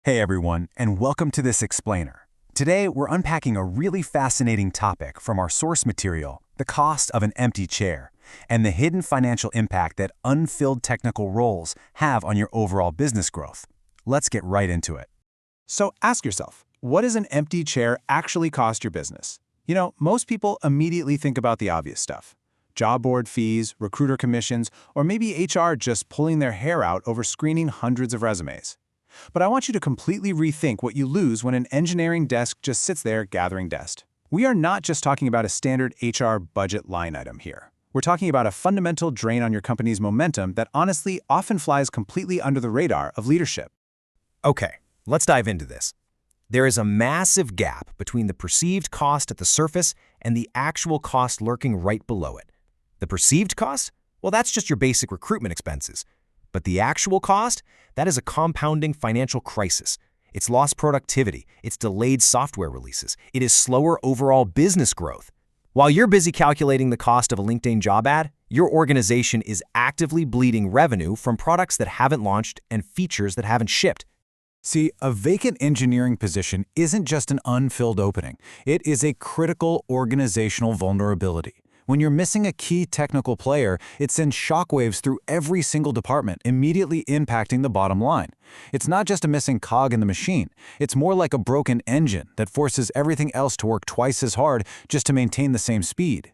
Hey everyone, and welcome to this explainer. Today, we're unpacking a really fascinating topic from our source material, the cost of an empty chair, and the hidden financial impact that unfilled technical roles have on your overall business growth. Let's get right into it. So ask yourself, what does an empty chair actually cost your business? Most people immediately think about the obvious stuff. Job board fees, recruiter commissions, or maybe HR just pulling their hair out over screening hundreds of resumes. But I want you to completely rethink what you lose when an engineering desk just sits there gathering dust. We are not just talking about a standard HR budget line item here. We're talking about a fundamental drain on your company's momentum that honestly often flies completely under the radar of leadership. Okay, let's dive into this. There is a massive gap between the perceived cost at the surface and the actual cost lurking right below it. The perceived cost? Well, that's just your basic recruitment expenses. But the actual cost? That is a compounding financial crisis. It's lost productivity, it's delayed software releases, it is slower overall business growth. While you're busy calculating the cost of a LinkedIn job ad, your organization is actively bleeding revenue from products that haven't launched and features that haven't shipped. See, a vacant engineering position isn't just an unfilled opening. It is a critical organizational vulnerability. When you're missing a key technical player, it sends shockwaves through every single department, immediately impacting the bottom line. It's not just a missing cog in the machine. It's more like a broken engine that forces everything else to work twice as hard just to maintain the same speed.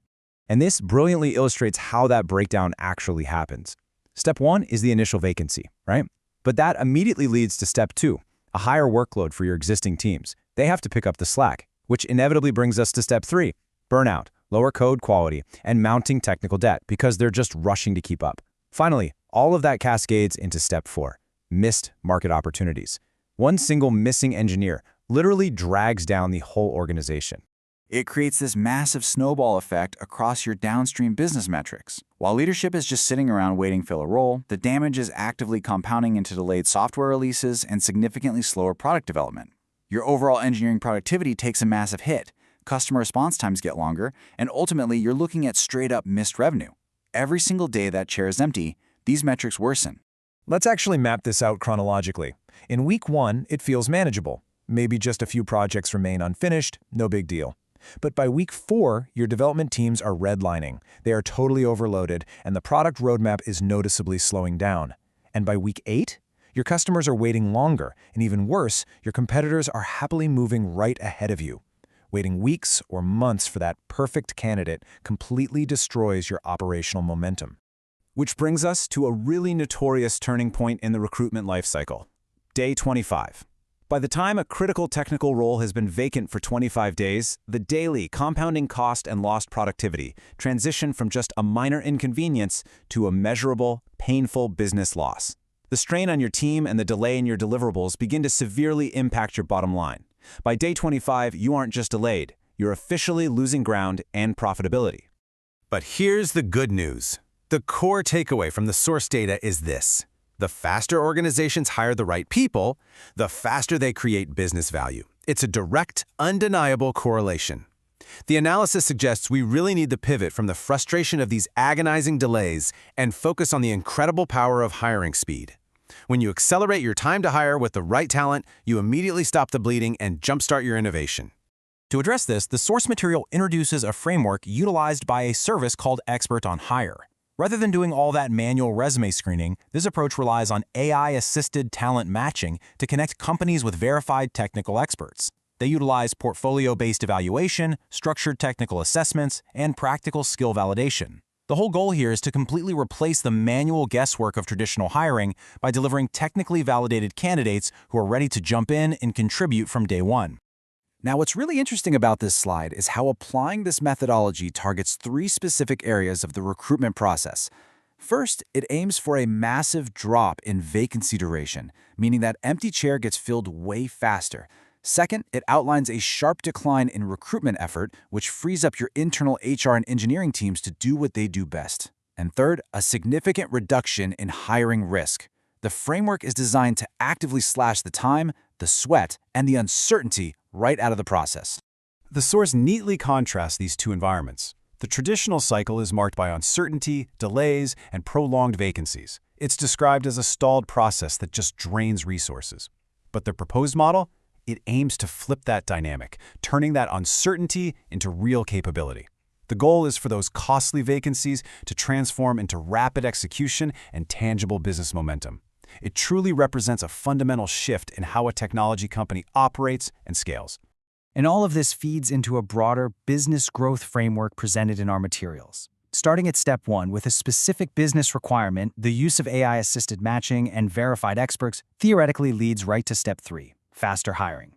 And this brilliantly illustrates how that breakdown actually happens. Step 1 is the initial vacancy, right? But that immediately leads to step 2, a higher workload for your existing teams. They have to pick up the slack, which inevitably brings us to step 3, burnout, lower code quality, and mounting technical debt because they're just rushing to keep up. Finally, all of that cascades into step 4, missed market opportunities. One single missing engineer literally drags down the whole organization. It creates this massive snowball effect across your downstream business metrics. While leadership is just sitting around waiting to fill a role, the damage is actively compounding into delayed software releases and significantly slower product development. Your overall engineering productivity takes a massive hit. Customer response times get longer, and ultimately you're looking at straight-up missed revenue. Every single day that chair is empty, these metrics worsen. Let's actually map this out chronologically. In week 1, it feels manageable. Maybe just a few projects remain unfinished, no big deal. But by week 4, your development teams are redlining. They are totally overloaded, and the product roadmap is noticeably slowing down. And by week 8, your customers are waiting longer, and even worse, your competitors are happily moving right ahead of you. Waiting weeks or months for that perfect candidate completely destroys your operational momentum. Which brings us to a really notorious turning point in the recruitment lifecycle, day 25. By the time a critical technical role has been vacant for 25 days, the daily compounding cost and lost productivity transition from just a minor inconvenience to a measurable, painful business loss. The strain on your team and the delay in your deliverables begin to severely impact your bottom line. By day 25, you aren't just delayed, you're officially losing ground and profitability. But here's the good news. The core takeaway from the source data is this. The faster organizations hire the right people, the faster they create business value. It's a direct, undeniable correlation. The analysis suggests we really need to pivot from the frustration of these agonizing delays and focus on the incredible power of hiring speed. When you accelerate your time to hire with the right talent, you immediately stop the bleeding and jumpstart your innovation. To address this, the source material introduces a framework utilized by a service called ExpertOnHire. Rather than doing all that manual resume screening, this approach relies on AI-assisted talent matching to connect companies with verified technical experts. They utilize portfolio-based evaluation, structured technical assessments, and practical skill validation. The whole goal here is to completely replace the manual guesswork of traditional hiring by delivering technically validated candidates who are ready to jump in and contribute from day one. Now, what's really interesting about this slide is how applying this methodology targets 3 specific areas of the recruitment process. First, it aims for a massive drop in vacancy duration, meaning that empty chair gets filled way faster. Second, it outlines a sharp decline in recruitment effort, which frees up your internal HR and engineering teams to do what they do best. And third, a significant reduction in hiring risk. The framework is designed to actively slash the time, the sweat, and the uncertainty right out of the process. The source neatly contrasts these two environments. The traditional cycle is marked by uncertainty, delays, and prolonged vacancies. It's described as a stalled process that just drains resources. But the proposed model, it aims to flip that dynamic, turning that uncertainty into real capability. The goal is for those costly vacancies to transform into rapid execution and tangible business momentum. It truly represents a fundamental shift in how a technology company operates and scales. And all of this feeds into a broader business growth framework presented in our materials. Starting at step 1 with a specific business requirement, the use of AI-assisted matching and verified experts theoretically leads right to step 3, faster hiring.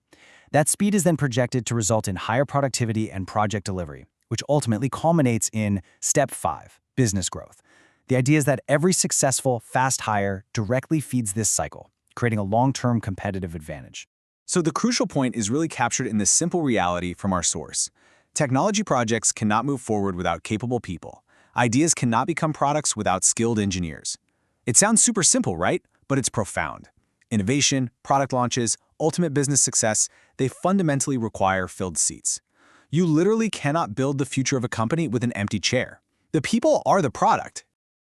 That speed is then projected to result in higher productivity and project delivery, which ultimately culminates in step 5, business growth. The idea is that every successful, fast hire directly feeds this cycle, creating a long-term competitive advantage. So the crucial point is really captured in this simple reality from our source. Technology projects cannot move forward without capable people. Ideas cannot become products without skilled engineers. It sounds super simple, right? But it's profound. Innovation, product launches, ultimate business success, they fundamentally require filled seats. You literally cannot build the future of a company with an empty chair. The people are the product.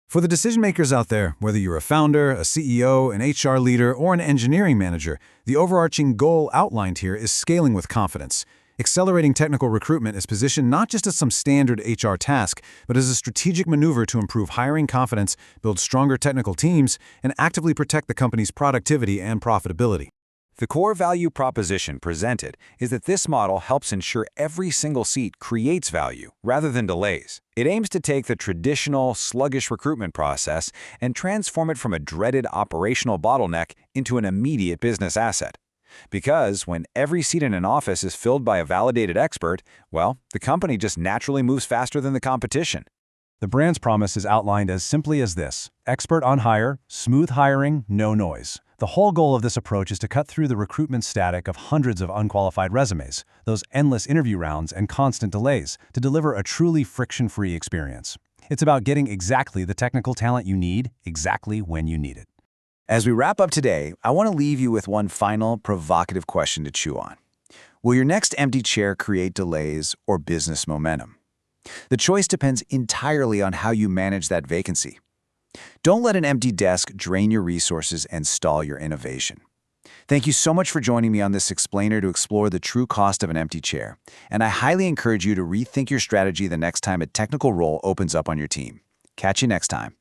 For the decision makers out there, whether you're a founder, a CEO, an HR leader, or an engineering manager, the overarching goal outlined here is scaling with confidence. Accelerating technical recruitment is positioned not just as some standard HR task, but as a strategic maneuver to improve hiring confidence, build stronger technical teams, and actively protect the company's productivity and profitability. The core value proposition presented is that this model helps ensure every single seat creates value rather than delays. It aims to take the traditional, sluggish recruitment process and transform it from a dreaded operational bottleneck into an immediate business asset. Because when every seat in an office is filled by a validated expert, well, the company just naturally moves faster than the competition. The brand's promise is outlined as simply as this: ExpertOnHire, smooth hiring, no noise. The whole goal of this approach is to cut through the recruitment static of hundreds of unqualified resumes, those endless interview rounds and constant delays, to deliver a truly friction-free experience. It's about getting exactly the technical talent you need, exactly when you need it. As we wrap up today, I want to leave you with one final provocative question to chew on. Will your next empty chair create delays or business momentum? The choice depends entirely on how you manage that vacancy. Don't let an empty desk drain your resources and stall your innovation. Thank you so much for joining me on this explainer to explore the true cost of an empty chair, and I highly encourage you to rethink your strategy the next time a technical role opens up on your team. Catch you next time.